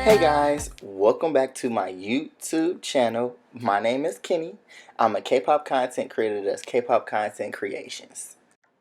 Hey guys, welcome back to my YouTube channel. My name is Kenny. I'm a K-pop content creator that does K-pop content creations.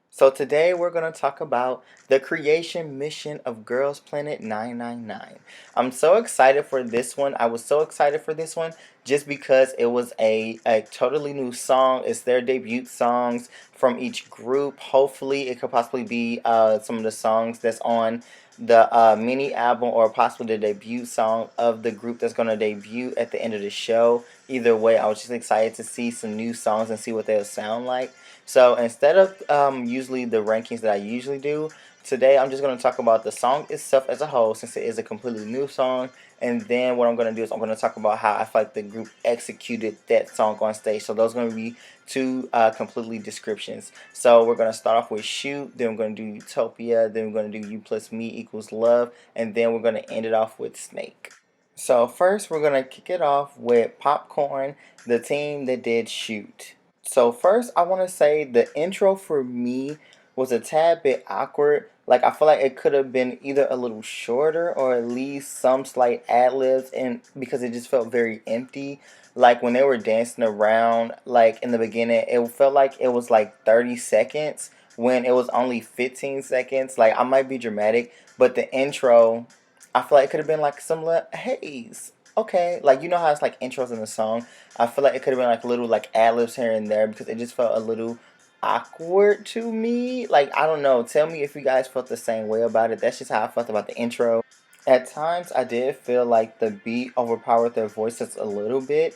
So today we're going to talk about the creation mission of Girls Planet 999. I'm so excited for this one. I was so excited for this one just because it was a totally new song. It's their debut songs from each group. Hopefully it could possibly be some of the songs that's on the mini album or possibly the debut song of the group that's going to debut at the end of the show. Either way, I was just excited to see some new songs and see what they'll sound like. So instead of usually the rankings that I usually do, today I'm just going to talk about the song itself as a whole since it is a completely new song. And then what I'm going to do is I'm going to talk about how I feel like the group executed that song on stage. So those are going to be two completely descriptions. So we're going to start off with Shoot, then we're going to do Utopia, then we're going to do You Plus Me Equals Love, and then we're going to end it off with Snake. So first we're going to kick it off with Popcorn, the team that did Shoot. So first, I want to say the intro for me was a tad bit awkward. Like I feel like it could have been either a little shorter or at least some slight ad libs, and because it just felt very empty. Like when they were dancing around, like in the beginning, it felt like it was like 30 seconds when it was only 15 seconds. Like I might be dramatic, but the intro, I feel like it could have been like some haze. Okay, like you know how it's like intros in the song. I feel like it could have been like little like ad libs here and there because it just felt a little awkward to me. Like I don't know. Tell me if you guys felt the same way about it. That's just how I felt about the intro. At times, I did feel like the beat overpowered their voices a little bit,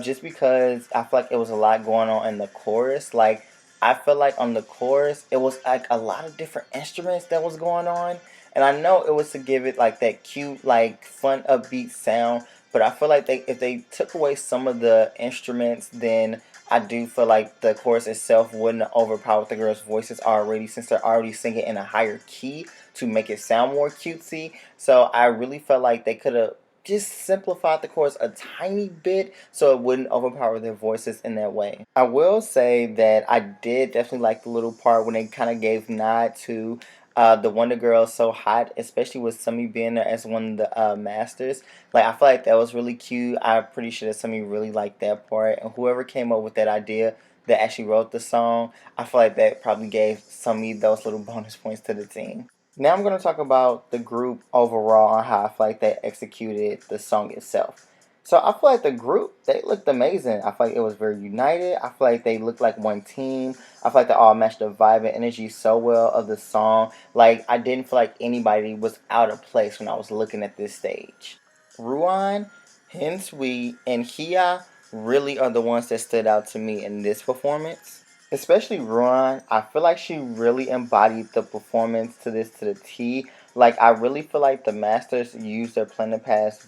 just because I feel like it was a lot going on in the chorus. Like I feel like on the chorus, it was like a lot of different instruments that was going on, and I know it was to give it like that cute, like fun, upbeat sound. But I feel like if they took away some of the instruments, then I do feel like the chorus itself wouldn't overpower the girls' voices already, since they're already singing in a higher key to make it sound more cutesy. So I really felt like they could have just simplified the chorus a tiny bit so it wouldn't overpower their voices in that way. I will say that I did definitely like the little part when they kind of gave nod to the Wonder Girls So Hot, especially with Sumi being there as one of the masters. Like I feel like that was really cute. I'm pretty sure that Sumi really liked that part, and whoever came up with that idea that actually wrote the song, I feel like that probably gave Sumi those little bonus points to the team. Now I'm going to talk about the group overall and how I feel like they executed the song itself. So I feel like the group, they looked amazing. I feel like it was very united. I feel like they looked like one team. I feel like they all matched the vibe and energy so well of the song. Like I didn't feel like anybody was out of place when I was looking at this stage. Ruan, Hinsui, and Hia really are the ones that stood out to me in this performance. Especially Ruan, I feel like she really embodied the performance to the T. Like I really feel like the Masters used their Planet Pass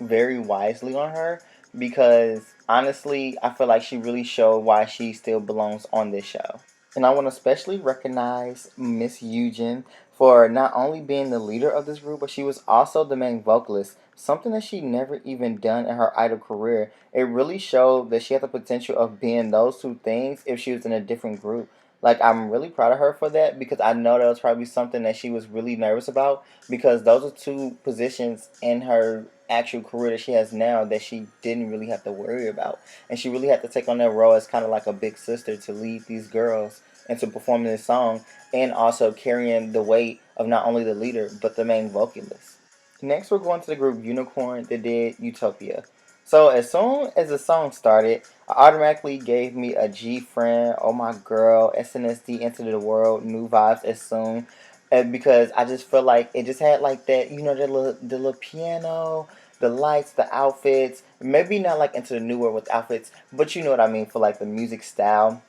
very wisely on her, because honestly, I feel like she really showed why she still belongs on this show. And I want to especially recognize Miss Eugen for not only being the leader of this group, but she was also the main vocalist, something that she never even done in her idol career. It really showed that she had the potential of being those two things if she was in a different group. Like, I'm really proud of her for that, because I know that was probably something that she was really nervous about, because those are two positions in her actual career that she has now that she didn't really have to worry about. And she really had to take on that role as kind of like a big sister to lead these girls into performing this song, and also carrying the weight of not only the leader but the main vocalist. Next, we're going to the group Unicorn that did Utopia. So as soon as the song started, it automatically gave me a G Friend, Oh My Girl, SNSD, Into the World, New Vibes as soon. And because I just feel like it just had like that, you know, the little piano, the lights, the outfits. Maybe not like Into the New World with outfits, but you know what I mean for like the music style.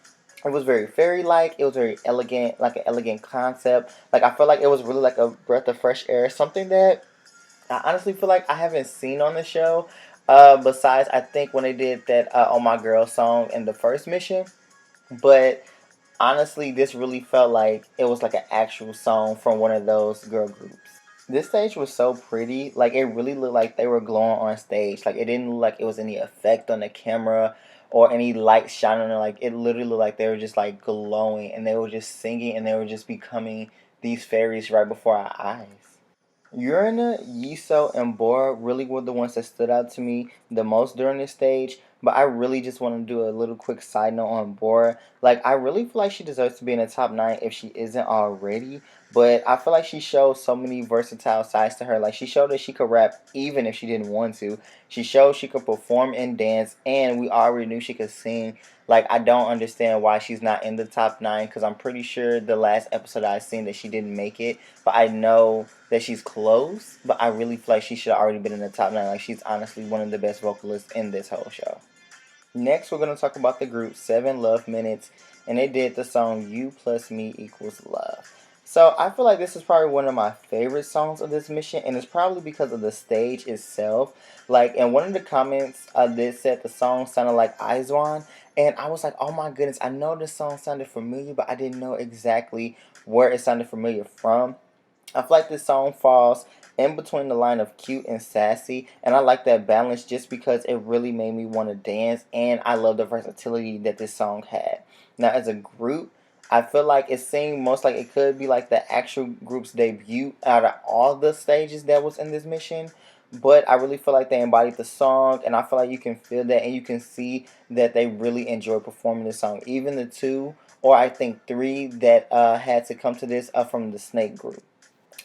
It was very fairy-like. It was very elegant, like an elegant concept. Like I feel like it was really like a breath of fresh air, something that I honestly feel like I haven't seen on the show. Besides, I think when they did that "Oh My Girl" song in the first mission, but honestly, this really felt like it was like an actual song from one of those girl groups. This stage was so pretty. Like it really looked like they were glowing on stage. Like it didn't look like it was any effect on the camera or any light shining on it. Like it literally looked like they were just like glowing, and they were just singing, and they were just becoming these fairies right before our eyes. Urina, Yiso, and Bora really were the ones that stood out to me the most during this stage. But I really just want to do a little quick side note on Bora. Like, I really feel like she deserves to be in the top 9 if she isn't already. But I feel like she showed so many versatile sides to her. Like, she showed that she could rap even if she didn't want to. She showed she could perform and dance, and we already knew she could sing. Like, I don't understand why she's not in the top 9, because I'm pretty sure the last episode I seen that she didn't make it. But I know that she's close, but I really feel like she should have already been in the top 9. Like, she's honestly one of the best vocalists in this whole show. Next, we're going to talk about the group 7 Love Minutes, and they did the song You Plus Me Equals Love. So, I feel like this is probably one of my favorite songs of this mission, and it's probably because of the stage itself. Like, in one of the comments, they said the song sounded like Aizwan, and I was like, oh my goodness, I know this song sounded familiar, but I didn't know exactly where it sounded familiar from. I feel like this song falls in between the line of cute and sassy, and I like that balance just because it really made me want to dance, and I love the versatility that this song had. Now, as a group, I feel like it seemed most like it could be like the actual group's debut out of all the stages that was in this mission. But I really feel like they embodied the song, and I feel like you can feel that, and you can see that they really enjoy performing this song. Even the two, or I think three, that had to come to this from the Snake group.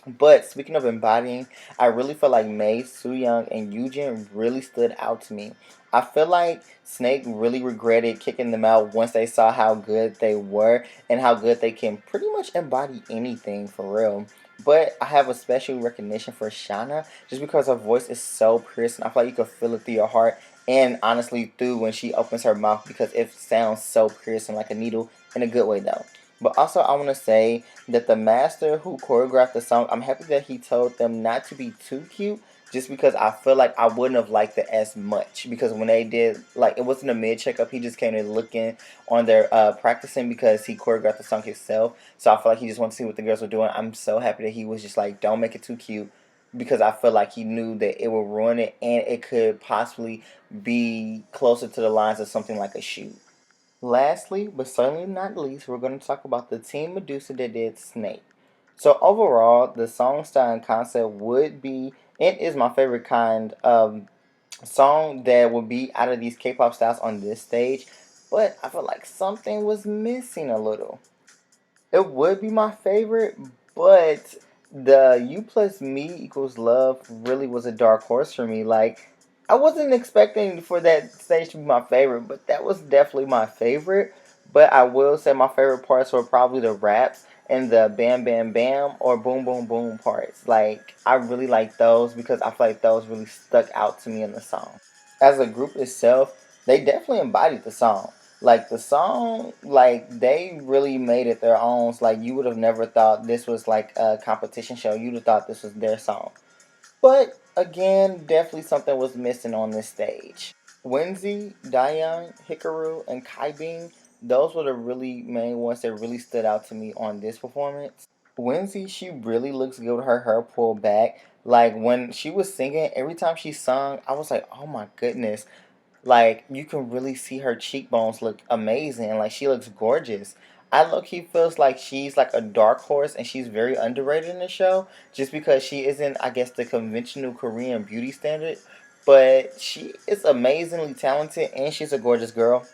But speaking of embodying, I really feel like May, Soo-young, and Eugene really stood out to me. I feel like Snake really regretted kicking them out once they saw how good they were and how good they can pretty much embody anything for real. But I have a special recognition for Shauna just because her voice is so piercing. I feel like you can feel it through your heart and honestly through when she opens her mouth because it sounds so piercing like a needle in a good way though. But also I want to say that the master who choreographed the song, I'm happy that he told them not to be too cute just because I feel like I wouldn't have liked it as much because when they did, like, it wasn't a mid checkup, he just came in looking on their practicing because he choreographed the song himself. So I feel like he just wanted to see what the girls were doing. I'm so happy that he was just like, don't make it too cute because I feel like he knew that it would ruin it and it could possibly be closer to the lines of something like a shoot. Lastly, but certainly not least, we're going to talk about the Team Medusa that did Snake. So overall, the song style and concept would be, it is my favorite kind of song that would be out of these K-pop styles on this stage, but I feel like something was missing a little. It would be my favorite, but the You Plus Me Equals Love really was a dark horse for me. Like, I wasn't expecting for that stage to be my favorite, but that was definitely my favorite. But I will say my favorite parts were probably the raps and the bam bam bam or boom boom boom parts. Like, I really like those because I feel like those really stuck out to me in the song. As a group itself, they definitely embodied the song. Like the song, like they really made it their own. Like you would have never thought this was like a competition show. You'd have thought this was their song. But again, definitely something was missing on this stage. Wenzi, Dayoung, Hikaru, and Kaibing, those were the really main ones that really stood out to me on this performance. Wenzi, she really looks good with her hair pulled back. Like when she was singing, every time she sung, I was like, oh my goodness, like you can really see her cheekbones look amazing. Like she looks gorgeous. I low key feels like she's like a dark horse and she's very underrated in the show just because she isn't, I guess, the conventional Korean beauty standard. But she is amazingly talented and she's a gorgeous girl.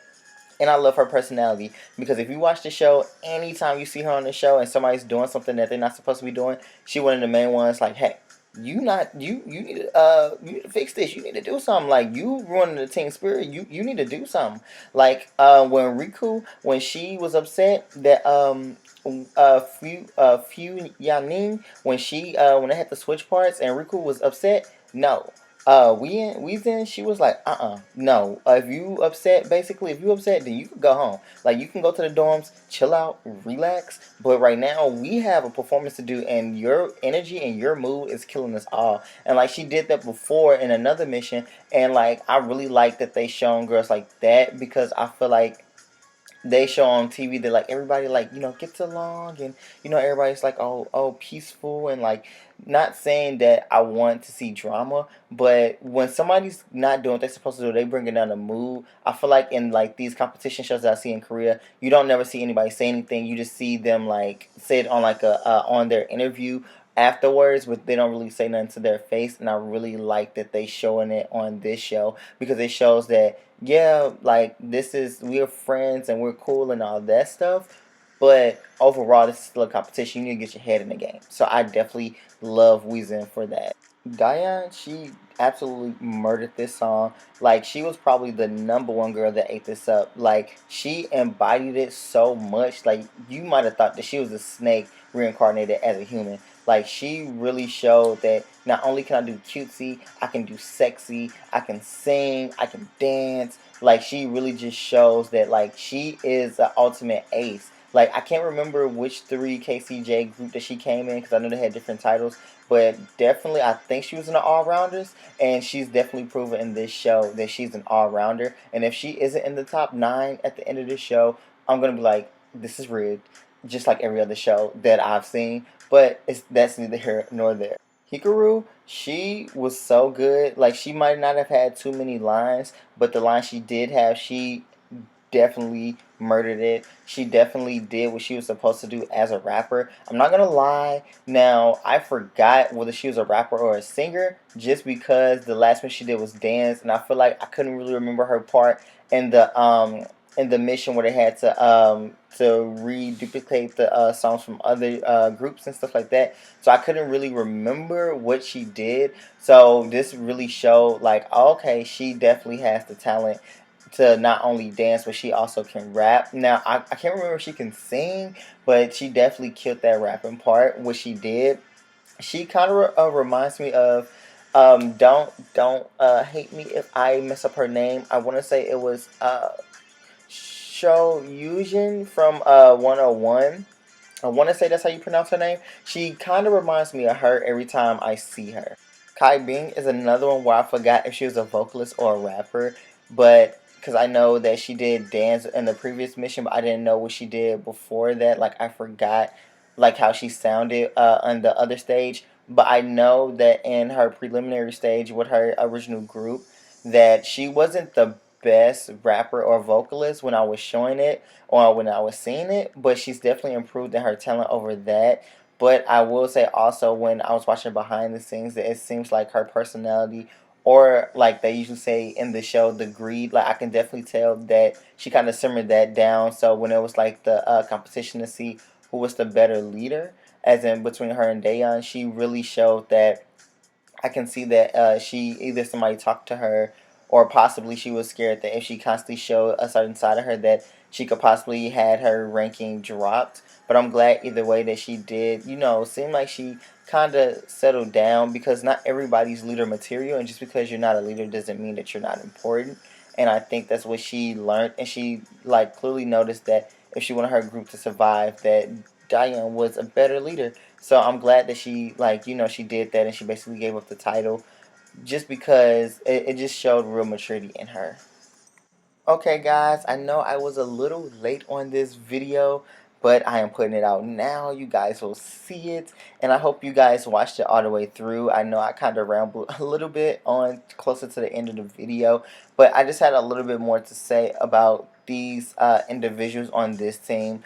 And I love her personality because if you watch the show, anytime you see her on the show and somebody's doing something that they're not supposed to be doing, she one of the main ones. Like, hey, you need to you need to fix this. You need to do something. Like you ruining the team spirit. You need to do something. Like when Riku, when she was upset that few Yaning, when she when they had to switch parts and Riku was upset, no, we she was like, no. If you upset, basically, if you upset, then you could go home. Like you can go to the dorms, chill out, relax. But right now, we have a performance to do, and your energy and your mood is killing us all. And like she did that before in another mission, and like I really like that they shown girls like that because I feel like they show on TV that like everybody like gets along and everybody's like peaceful and like not saying that I want to see drama, but when somebody's not doing what they're supposed to do, they bring it down the mood. I feel like in like these competition shows that I see in Korea, you don't never see anybody say anything. You just see them like say it on like a on their interview afterwards, but they don't really say nothing to their face. And I really like that they showing it on this show, because it shows that, yeah, like, this is, we're friends and we're cool and all that stuff, but overall this is still a competition. You need to get your head in the game. So I definitely love Weezing for that. Diane, she absolutely murdered this song. Like, she was probably the number one girl that ate this up. Like, she embodied it so much. Like, you might have thought that she was a snake reincarnated as a human. Like, she really showed that not only can I do cutesy, I can do sexy, I can sing, I can dance. Like, she really just shows that, like, she is the ultimate ace. Like, I can't remember which 3KCJ group that she came in, because I know they had different titles, but definitely I think she was in the all rounders, and she's definitely proven in this show that she's an all rounder. And if she isn't in the top 9 at the end of the show, I'm gonna be like, this is rigged, just like every other show that I've seen. But that's neither here nor there. Hikaru, she was so good. Like, she might not have had too many lines, but the lines she did have, she definitely murdered it. She definitely did what she was supposed to do as a rapper. I'm not gonna lie. Now, I forgot whether she was a rapper or a singer, just because the last one she did was dance, and I feel like I couldn't really remember her part in the mission where they had to reduplicate the songs from other groups and stuff like that. So I couldn't really remember what she did. So this really showed, like, okay, she definitely has the talent to not only dance, but she also can rap. Now, I can't remember if she can sing, but she definitely killed that rapping part, what she did. She kind of reminds me of, don't hate me if I mess up her name. I want to say it was Sho Yujin from 101. I want to say that's how you pronounce her name. She kind of reminds me of her every time I see her. Kai Bing is another one where I forgot if she was a vocalist or a rapper, but because I know that she did dance in the previous mission, but I didn't know what she did before that. Like, I forgot, like, how she sounded on the other stage, but I know that in her preliminary stage with her original group, that she wasn't the best rapper or vocalist when I was showing it or when I was seeing it, but she's definitely improved in her talent over that. But I will say also, when I was watching behind the scenes, that it seems like her personality, or like they usually say in the show, the greed, like, I can definitely tell that she kind of simmered that down. So when it was like the competition to see who was the better leader, as in between her and Dayon, she really showed that. I can see that she, either somebody talked to her, or possibly she was scared that if she constantly showed a certain side of her, that she could possibly had her ranking dropped. But I'm glad either way that she did, seem like she kind of settled down, because not everybody's leader material, and just because you're not a leader doesn't mean that you're not important. And I think that's what she learned, and she, like, clearly noticed that if she wanted her group to survive, that Diane was a better leader. So I'm glad that she, like, she did that, and she basically gave up the title, just because it just showed real maturity in her. Okay, guys, I know I was a little late on this video, but I am putting it out now. You guys will see it, and I hope you guys watched it all the way through. I know I kind of rambled a little bit on closer to the end of the video, but I just had a little bit more to say about these individuals on this team,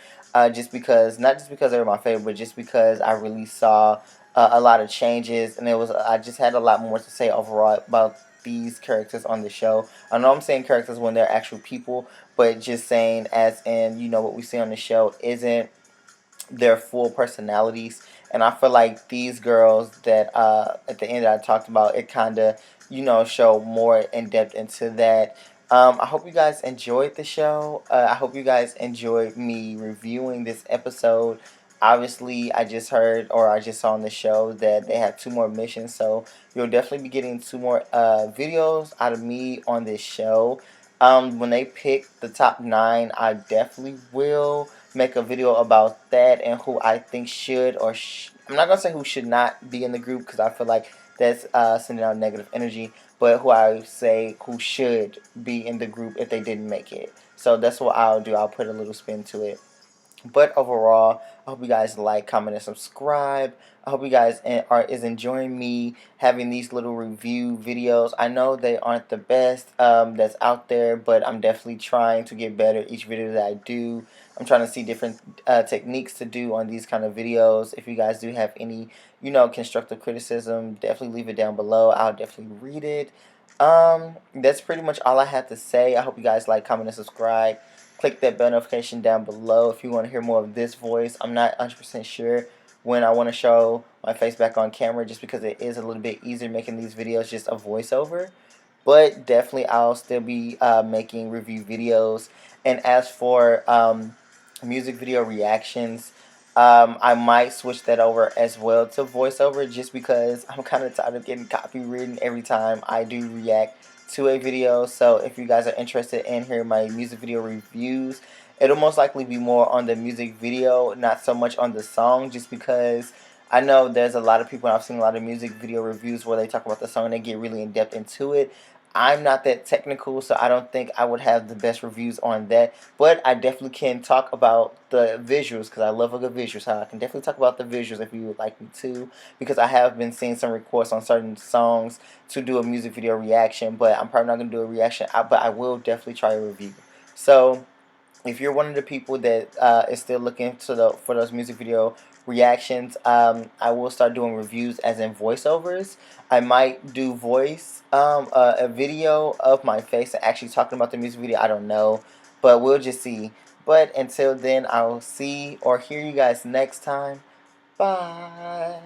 just because, not just because they were my favorite, but just because I really saw a lot of changes, and I just had a lot more to say overall about these characters on the show. I know I'm saying characters when they're actual people, but just saying as in, what we see on the show isn't their full personalities. And I feel like these girls that at the end that I talked about, it kind of, show more in depth into that. I hope you guys enjoyed the show. I hope you guys enjoyed me reviewing this episode. Obviously, I just heard, or I just saw on the show, that they have 2 more missions, so you'll definitely be getting 2 more videos out of me on this show. When they pick the top 9, I definitely will make a video about that, and who I think should, I'm not gonna say who should not be in the group, because I feel like that's sending out negative energy, but who I say who should be in the group if they didn't make it. So that's what I'll do. I'll put a little spin to it. But overall, I hope you guys like, comment, and subscribe. I hope you guys is enjoying me having these little review videos. I know they aren't the best that's out there, but I'm definitely trying to get better each video that I do. I'm trying to see different techniques to do on these kind of videos. If you guys do have any, constructive criticism, definitely leave it down below. I'll definitely read it. That's pretty much all I have to say. I hope you guys like, comment, and subscribe. Click that bell notification down below if you want to hear more of this voice. I'm not 100% sure when I want to show my face back on camera, just because it is a little bit easier making these videos just a voiceover. But definitely I'll still be making review videos. And as for music video reactions, I might switch that over as well to voiceover, just because I'm kind of tired of getting copywritten every time I do react to a video. So if you guys are interested in hearing my music video reviews, it'll most likely be more on the music video, not so much on the song, just because I know there's a lot of people, and I've seen a lot of music video reviews where they talk about the song and they get really in depth into it. I'm not that technical, so I don't think I would have the best reviews on that. But I definitely can talk about the visuals, because I love a good visual. So I can definitely talk about the visuals if you would like me to, because I have been seeing some requests on certain songs to do a music video reaction. But I'm probably not going to do a reaction, but I will definitely try a review. So if you're one of the people that is still looking for those music video reactions, I will start doing reviews as in voiceovers. I might do a video of my face and actually talking about the music video. I don't know, but we'll just see. But until then, I'll see or hear you guys next time. Bye.